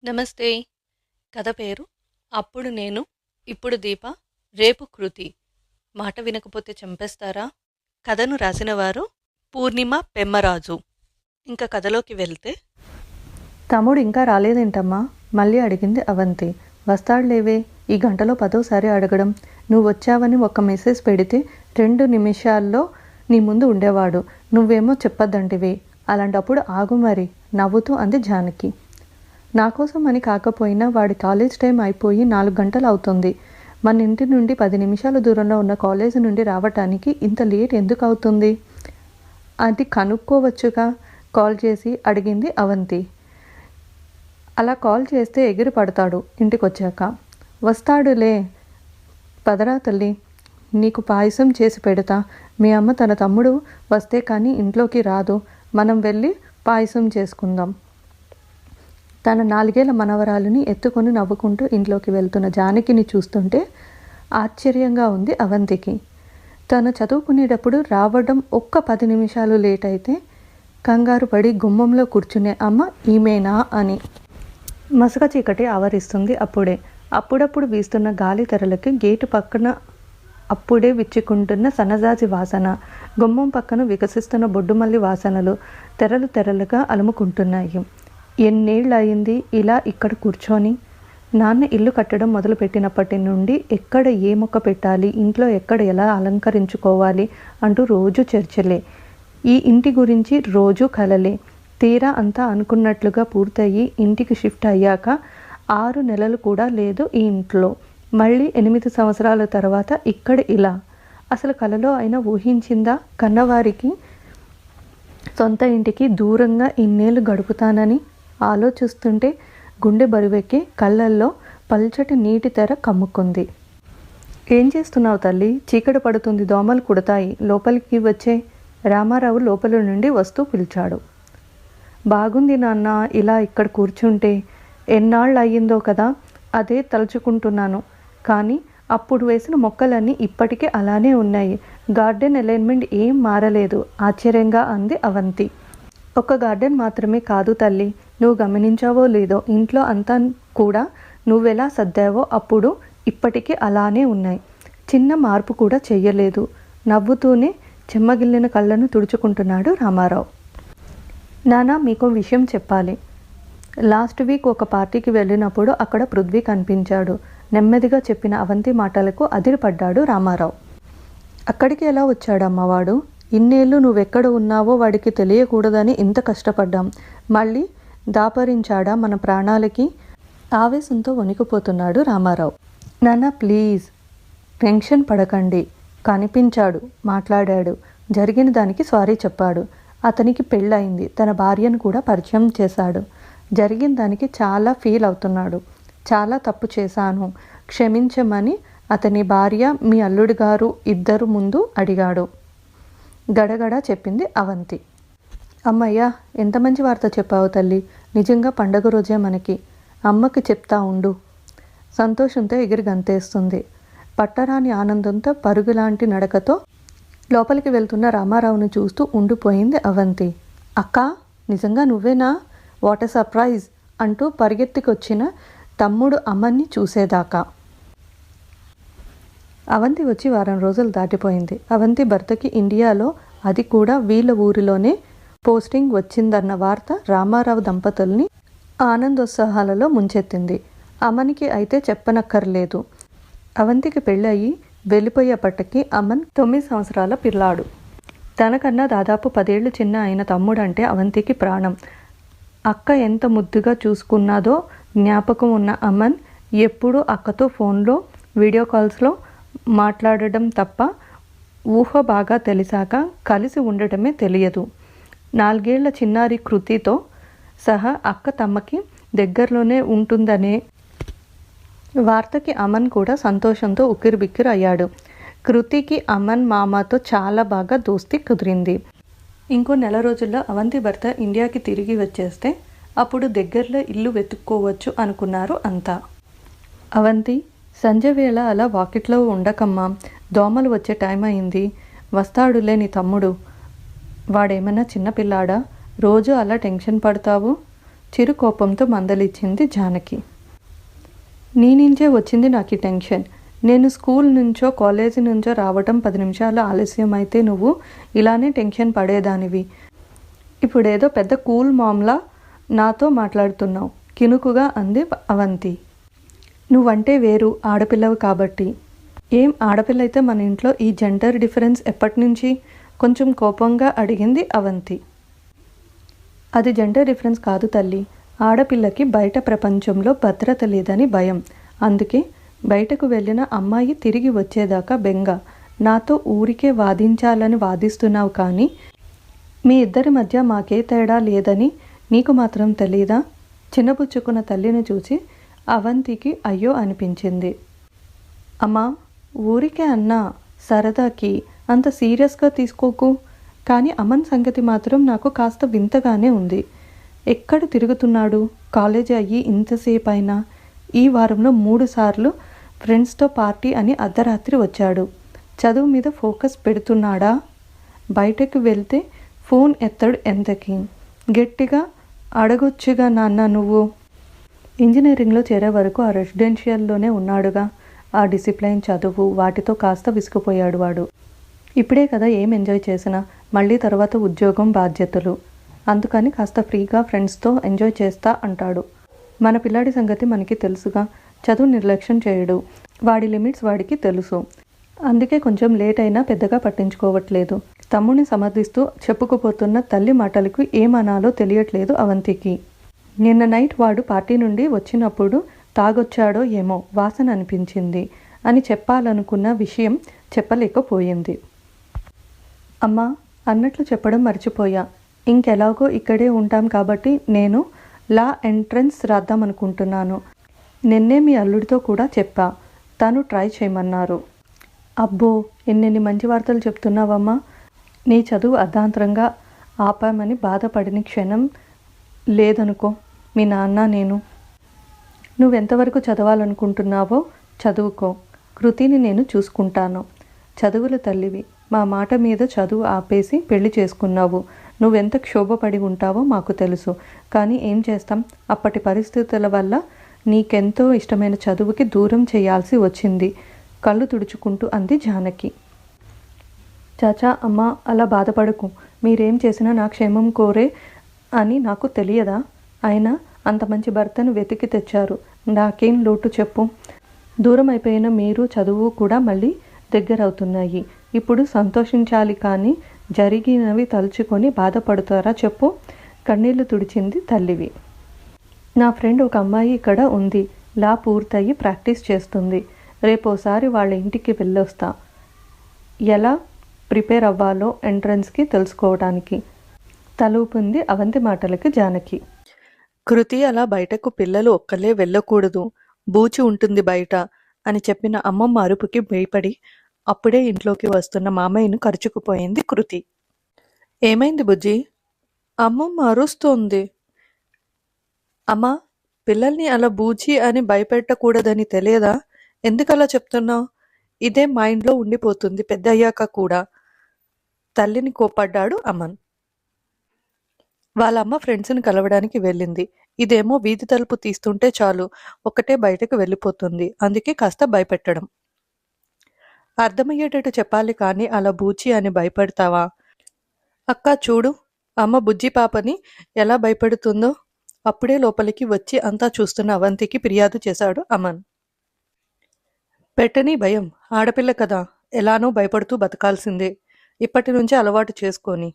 నమస్తే. కథ పేరు అప్పుడు నేను, ఇప్పుడు దీప, రేపు కృతి. మాట వినకపోతే చంపేస్తారా? కథను రాసినవారు పూర్ణిమ పెమ్మరాజు. ఇంకా కథలోకి వెళ్తే, తమ్ముడు ఇంకా రాలేదేంటమ్మా? మళ్ళీ అడిగింది అవంతి. వస్తాడులేవే, ఈ గంటలో 10వ సారి అడగడం. నువ్వు వచ్చావని ఒక మెసేజ్ పెడితే 2 నిమిషాల్లో నీ ముందు ఉండేవాడు. నువ్వేమో చెప్పొద్దంటివి. అలాంటప్పుడు ఆగు మరి, నవ్వుతూ అంది జానకి. నాకోసం అని కాకపోయినా వాడి కాలేజ్ టైం అయిపోయి 4 గంటలు అవుతుంది. మన ఇంటి నుండి 10 నిమిషాల దూరంలో ఉన్న కాలేజీ నుండి రావటానికి ఇంత లేట్ ఎందుకు అవుతుంది? అది కనుక్కోవచ్చుగా కాల్ చేసి అడిగింది అవంతి. అలా కాల్ చేస్తే ఎగిరి పడతాడు ఇంటికొచ్చాక. వస్తాడులే, పదరా తల్లి, నీకు పాయసం చేసి పెడతా. మీ అమ్మ తన తమ్ముడు వస్తే కానీ ఇంట్లోకి రాదు. మనం వెళ్ళి పాయసం చేసుకుందాం. తన 4 ఏళ్ల మనవరాలిని ఎత్తుకొని నవ్వుకుంటూ ఇంట్లోకి వెళ్తున్న జానకిని చూస్తుంటే ఆశ్చర్యంగా ఉంది అవంతికి. తను చదువుకునేటప్పుడు రావడం ఒక్క 10 నిమిషాలు లేట్ అయితే కంగారు పడి గుమ్మంలో కూర్చునే అమ్మ ఈమెనా అని. మసక చీకటి ఆవరిస్తుంది అప్పుడే. అప్పుడప్పుడు వీస్తున్న గాలి తెరలకి గేటు పక్కన అప్పుడే విచ్చుకుంటున్న సన్నజాజి వాసన, గుమ్మం పక్కన వికసిస్తున్న బొడ్డుమల్లి వాసనలు తెరలుగా అలుముకుంటున్నాయి. ఎన్నేళ్ళు అయింది ఇలా ఇక్కడ కూర్చొని? నాన్న ఇల్లు కట్టడం మొదలుపెట్టినప్పటి నుండి ఎక్కడ ఏ మొక్క పెట్టాలి, ఇంట్లో ఎక్కడ ఎలా అలంకరించుకోవాలి అంటూ రోజు చర్చలే. ఈ ఇంటి గురించి రోజు కలలే. తీరా అంతా అనుకున్నట్లుగా పూర్తయి ఇంటికి షిఫ్ట్ అయ్యాక 6 నెలలు కూడా లేదు ఈ ఇంట్లో. మళ్ళీ 8 సంవత్సరాల తర్వాత ఇక్కడ ఇలా. అసలు కలలో అయినా ఊహించిందా కన్నవారికి సొంత ఇంటికి దూరంగా ఇన్నేళ్ళు గడుపుతానని? ఆలోచిస్తుంటే గుండె బరువెక్కి కళ్ళల్లో పల్చటి నీటి తెర కమ్ముకుంది. ఏం చేస్తున్నావు తల్లి? చీకటి పడుతుంది, దోమలు కుడతాయి, లోపలికి వచ్చే. రామారావు లోపల నుండి వస్తూ పిలిచాడు. బాగుంది నాన్న ఇలా ఇక్కడ కూర్చుంటే. ఎన్నాళ్ళు అయ్యిందో కదా, అదే తలుచుకుంటున్నాను. కానీ అప్పుడు వేసిన మొక్కలన్నీ ఇప్పటికీ అలానే ఉన్నాయి. గార్డెన్ అలైన్మెంట్ ఏం మారలేదు ఆశ్చర్యంగా అంది అవంతి. ఒక గార్డెన్ మాత్రమే కాదు తల్లి, నువ్వు గమనించావో లేదో ఇంట్లో అంతా కూడా నువ్వెలా సర్దావో అప్పుడు ఇప్పటికీ అలానే ఉన్నాయి. చిన్న మార్పు కూడా చెయ్యలేదు. నవ్వుతూనే చెమ్మగిల్లిన కళ్ళను తుడుచుకుంటున్నాడు రామారావు. నానా, మీకు విషయం చెప్పాలి. లాస్ట్ వీక్ ఒక పార్టీకి వెళ్ళినప్పుడు అక్కడ పృథ్వీ కనిపించాడు. నెమ్మదిగా చెప్పిన అవంతి మాటలకు అదిరిపడ్డాడు రామారావు. అక్కడికి ఎలా వచ్చాడమ్మా వాడు? ఇన్నేళ్ళు నువ్వెక్కడ ఉన్నావో వాడికి తెలియకూడదని ఇంత కష్టపడ్డాం. మళ్ళీ దాపరించాడా మన ప్రాణాలకి? ఆవేశంతో వణికిపోతున్నాడు రామారావు. నాన్న ప్లీజ్, టెన్షన్ పడకండి. కనిపించాడు, మాట్లాడాడు, జరిగిన దానికి సారీ చెప్పాడు. అతనికి పెళ్ళయింది, తన భార్యను కూడా పరిచయం చేశాడు. జరిగిన దానికి చాలా ఫీల్ అవుతున్నాడు. చాలా తప్పు చేశాను, క్షమించమని అతని భార్య, మీ అల్లుడి గారు ఇద్దరు ముందు అడిగాడు. గడగడ చెప్పింది అవంతి. అమ్మయ్యా, ఎంత మంచి వార్త చెప్పావు తల్లి. నిజంగా పండగ రోజే మనకి. అమ్మకి చెప్తా ఉండు. సంతోషంతో ఎగిరి గంతేస్తుంది. పట్టరాని ఆనందంతో పరుగులాంటి నడకతో లోపలికి వెళ్తున్న రామారావును చూస్తూ ఉండిపోయింది అవంతి. అక్కా, నిజంగా నువ్వేనా? వాట్ ఎ సర్ప్రైజ్ అంటూ పరిగెత్తికొచ్చిన తమ్ముడు అమ్మని చూసేదాకా. అవంతి వచ్చి వారం రోజులు దాటిపోయింది. అవంతి భర్తకి ఇండియాలో, అది కూడా వీళ్ళ ఊరిలోనే పోస్టింగ్ వచ్చిందన్న వార్త రామారావు దంపతుల్ని ఆనందోత్సాహాలలో ముంచెత్తింది. అమ్మనికి అయితే చెప్పనక్కర్లేదు. అవంతికి పెళ్ళయి వెళ్ళిపోయేపటికి అమన్ 9 సంవత్సరాల పిల్లాడు. తనకన్నా దాదాపు 10 ఏళ్ళు చిన్న అయిన తమ్ముడంటే అవంతికి ప్రాణం. అక్క ఎంత ముద్దుగా చూసుకున్నాదో జ్ఞాపకం ఉన్న అమన్ ఎప్పుడూ అక్కతో ఫోన్లో, వీడియో కాల్స్లో మాట్లాడడం తప్ప ఊహ బాగా తెలిసాక కలిసి ఉండటమే తెలియదు. 4 ఏళ్ల చిన్నారి కృతితో సహా అక్క తమకి దగ్గరలోనే ఉంటుందనే వార్తకి అమన్ కూడా సంతోషంతో ఉక్కిరిబిక్కిరి అయ్యాడు. కృతికి అమన్ మామతో చాలా బాగా దోస్తీ కుదిరింది. ఇంకో 1 నెల రోజుల్లో అవంతి భర్త ఇండియాకి తిరిగి వచ్చేస్తే అప్పుడు దగ్గరలో ఇల్లు వెతుక్కోవచ్చు అనుకున్నారు అంతా. అవంతి, సంజయ్ వేళ అలా వాకిట్లో ఉండకమ్మా, దోమలు వచ్చే టైం అయింది. వస్తాడులే నీ తమ్ముడు. వాడేమన్నా చిన్నపిల్లాడా? రోజు అలా టెన్షన్ పడతావు? చిరు కోపంతో మందలిచ్చింది జానకి. నీ నుంచే వచ్చింది నాకు ఈ టెన్షన్. నేను స్కూల్ నుంచో కాలేజీ నుంచో రావటం 10 నిమిషాలు ఆలస్యం అయితే నువ్వు ఇలానే టెన్షన్ పడేదానివి. ఇప్పుడేదో పెద్ద కూల్ మామ్లా నాతో మాట్లాడుతున్నావు, కినుకుగా అంది అవంతి. నువ్వంటే వేరు, ఆడపిల్లవు కాబట్టి. ఏం ఆడపిల్ల అయితే మన ఇంట్లో ఈ జెండర్ డిఫరెన్స్ ఎప్పటినుంచి? కొంచెం కోపంగా అడిగింది అవంతి. అది జెండర్ డిఫరెన్స్ కాదు తల్లి. ఆడపిల్లకి బయట ప్రపంచంలో భద్రత లేదని భయం. అందుకే బయటకు వెళ్ళిన అమ్మాయి తిరిగి వచ్చేదాకా బెంగ. నాతో ఊరికే వాదించాలని వాదిస్తున్నావు కానీ మీ ఇద్దరి మధ్య మాకే తేడా లేదని నీకు మాత్రం తెలీదా? చిన్నపుచ్చుకున్న తల్లిని చూసి అవంతికి అయ్యో అనిపించింది. అమ్మా, ఊరికే అన్నా, సరదాకి, అంత సీరియస్గా తీసుకోకు. కానీ అమన్ సంగతి మాత్రం నాకు కాస్త వింతగానే ఉంది. ఎక్కడ తిరుగుతున్నాడు? కాలేజీ అయ్యి ఇంతసేపు అయినా ఈ వారంలో 3 సార్లు ఫ్రెండ్స్తో పార్టీ అని అర్ధరాత్రి వచ్చాడు. చదువు మీద ఫోకస్ పెడుతున్నాడా? బయటకు వెళ్తే ఫోన్ ఎత్తడు ఎంతకి? గట్టిగా అడగొచ్చుగా నాన్న నువ్వు. ఇంజనీరింగ్లో చేరే వరకు ఆ రెసిడెన్షియల్లోనే ఉన్నాడుగా. ఆ డిసిప్లైన్, చదువు, వాటితో కాస్త విసిగిపోయాడు వాడు. ఇప్పుడే కదా ఏం ఎంజాయ్ చేసినా, మళ్ళీ తర్వాత ఉద్యోగం, బాధ్యతలు. అందుకని కాస్త ఫ్రీగా ఫ్రెండ్స్తో ఎంజాయ్ చేస్తా అంటాడు. మన పిల్లాడి సంగతి మనకి తెలుసుగా. చదువు నిర్లక్ష్యం చేయడు. వాడి లిమిట్స్ వాడికి తెలుసు. అందుకే కొంచెం లేట్ అయినా పెద్దగా పట్టించుకోవట్లేదు. తమ్ముడిని సమర్థిస్తూ చెప్పుకుపోతున్న తల్లి మాటలకు ఏమనాలో తెలియట్లేదు అవంతికి. నిన్న నైట్ వాడు పార్టీ నుండి వచ్చినప్పుడు తాగొచ్చాడో ఏమో వాసన అనిపించింది అని చెప్పాలనుకున్న విషయం చెప్పలేకపోయింది. అమ్మా, అన్నట్లు చెప్పడం మర్చిపోయా. ఇంకెలాగో ఇక్కడే ఉంటాం కాబట్టి నేను లా ఎంట్రన్స్ రాద్దామనుకుంటున్నాను. నిన్నే మీ అల్లుడితో కూడా చెప్పా, తను ట్రై చేయమన్నారు. అబ్బో, ఎన్నెన్ని మంచి వార్తలు చెప్తున్నావమ్మా. నీ చదువు అర్ధాంతరంగా ఆపామని బాధపడిన క్షణం లేదనుకో మీ నాన్న నేను. నువ్వెంతవరకు చదవాలనుకుంటున్నావో చదువుకో. కృతిని నేను చూసుకుంటాను. చదువుల తల్లివి. మా మాట మీద చదువు ఆపేసి పెళ్లి చేసుకున్నావు. నువ్వెంత క్షోభపడి ఉంటావో మాకు తెలుసు. కానీ ఏం చేస్తాం, అప్పటి పరిస్థితుల వల్ల నీకెంతో ఇష్టమైన చదువుకి దూరం చేయాల్సి వచ్చింది. కళ్ళు తుడుచుకుంటూ అంది జానకి. చాచా, అమ్మ, అలా బాధపడకు. మీరేం చేసినా నా క్షేమం కోరే అని నాకు తెలియదా? అయినా అంత మంచి భర్తను వెతికి తెచ్చారు. నాకేం లోటు చెప్పు. దూరం అయిపోయిన మీరు, చదువు కూడా మళ్ళీ దగ్గరవుతున్నాయి. ఇప్పుడు సంతోషించాలి కానీ జరిగినవి తలుచుకొని బాధపడుతారా చెప్పు? కన్నీళ్లు తుడిచింది తల్లివి. నా ఫ్రెండ్ ఒక అమ్మాయి ఇక్కడ ఉంది. లా పూర్తయి ప్రాక్టీస్ చేస్తుంది. రేపోసారి వాళ్ళ ఇంటికి వెళ్ళొస్తా. ఎలా ప్రిపేర్ అవ్వాలో ఎంట్రన్స్కి తెలుసుకోవడానికి. తలూపింది అవంతి మాటలకి జానకి. కృతి అలా బయటకు పిల్లలు ఒక్కలే వెళ్ళకూడదు, బూచి ఉంటుంది బయట అని చెప్పిన అమ్మమ్మ అరుపుకి భయపడి అప్పుడే ఇంట్లోకి వస్తున్న మామయ్యను కరుచుకుపోయింది కృతి. ఏమైంది బుజ్జి? అమ్మమ్మ అరుస్తోంది. అమ్మా, పిల్లల్ని అలా బూచి అని భయపెట్టకూడదని తెలియదా? ఎందుకలా చెప్తున్నావు? ఇదే మైండ్లో ఉండిపోతుంది పెద్దయ్యాక కూడా. తల్లిని కోప్పడ్డాడు అమన్. వాళ్ళ అమ్మ ఫ్రెండ్స్ని కలవడానికి వెళ్ళింది. ఇదేమో వీధి తలుపు తీస్తుంటే చాలు ఒక్కటే బయటకు వెళ్ళిపోతుంది. అందుకే కాస్త భయపెట్టడం. అర్థమయ్యేటట్టు చెప్పాలి కానీ అలా బూచి అని భయపడతావా? అక్క చూడు, అమ్మ బుజ్జి పాపని ఎలా భయపెడుతుందో. అప్పుడే లోపలికి వచ్చి అంతా చూస్తున్న అవంతికి ఫిర్యాదు చేశాడు అమన్. పెట్టని భయం, ఆడపిల్ల కదా, ఎలానో భయపడుతూ బతకాల్సిందే. ఇప్పటి నుంచే అలవాటు చేసుకొని.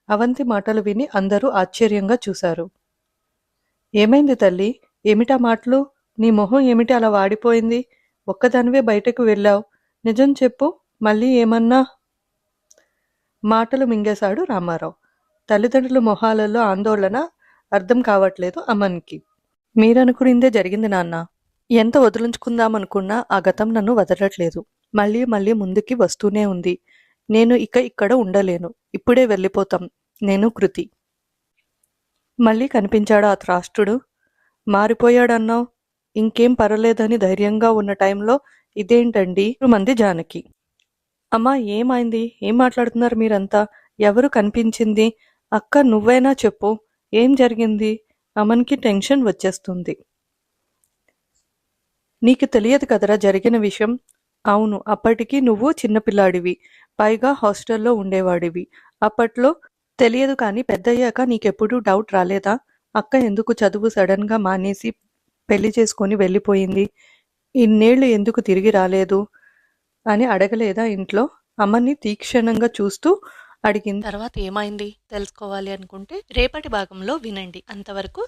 అవంతి మాటలు విని అందరూ ఆశ్చర్యంగా చూశారు. ఏమైంది తల్లి? ఏమిటా మాటలు? నీ మొహం ఏమిటి అలా వాడిపోయింది? ఒక్కదానివే బయటకు వెళ్ళావు. నిజం చెప్పు, మళ్ళీ ఏమన్నా? మాటలు మింగేశాడు రామారావు. తల్లిదండ్రుల మొహాలలో ఆందోళన అర్థం కావట్లేదు అమన్కి. మీరనుకునిందే జరిగింది నాన్న. ఎంత వదిలించుకుందామనుకున్నా ఆ గతం నన్ను వదలట్లేదు. మళ్ళీ మళ్ళీ ముందుకి వస్తూనే ఉంది. నేను ఇక్కడ ఉండలేను. ఇప్పుడే వెళ్ళిపోతాం నేను, కృతి. మళ్ళీ కనిపించాడా ఆ త్రాష్టుడు? మారిపోయాడన్నావు. ఇంకేం పర్వాలేదని ధైర్యంగా ఉన్న టైంలో ఇదేంటండి? మంది జానకి. అమ్మా, ఏమైంది? ఏం మాట్లాడుతున్నారు మీరంతా? ఎవరు కనిపించింది? అక్క, నువ్వైనా చెప్పు, ఏం జరిగింది? అమన్కి టెన్షన్ వచ్చేస్తుంది. నీకు తెలియదు కదరా జరిగిన విషయం. అవును, అప్పటికి నువ్వు చిన్నపిల్లాడివి, పైగా హాస్టల్లో ఉండేవాడివి. అప్పట్లో తెలియదు, కానీ పెద్దయ్యాక నీకెప్పుడూ డౌట్ రాలేదా? అక్క ఎందుకు చదువు సడన్గా మానేసి పెళ్లి చేసుకొని వెళ్ళిపోయింది, ఇన్నేళ్లు ఎందుకు తిరిగి రాలేదు అని అడగలేదా ఇంట్లో? అమ్మని తీక్షణంగా చూస్తూ అడిగింది. తర్వాత ఏమైంది తెలుసుకోవాలి అనుకుంటే రేపటి భాగంలో వినండి. అంతవరకు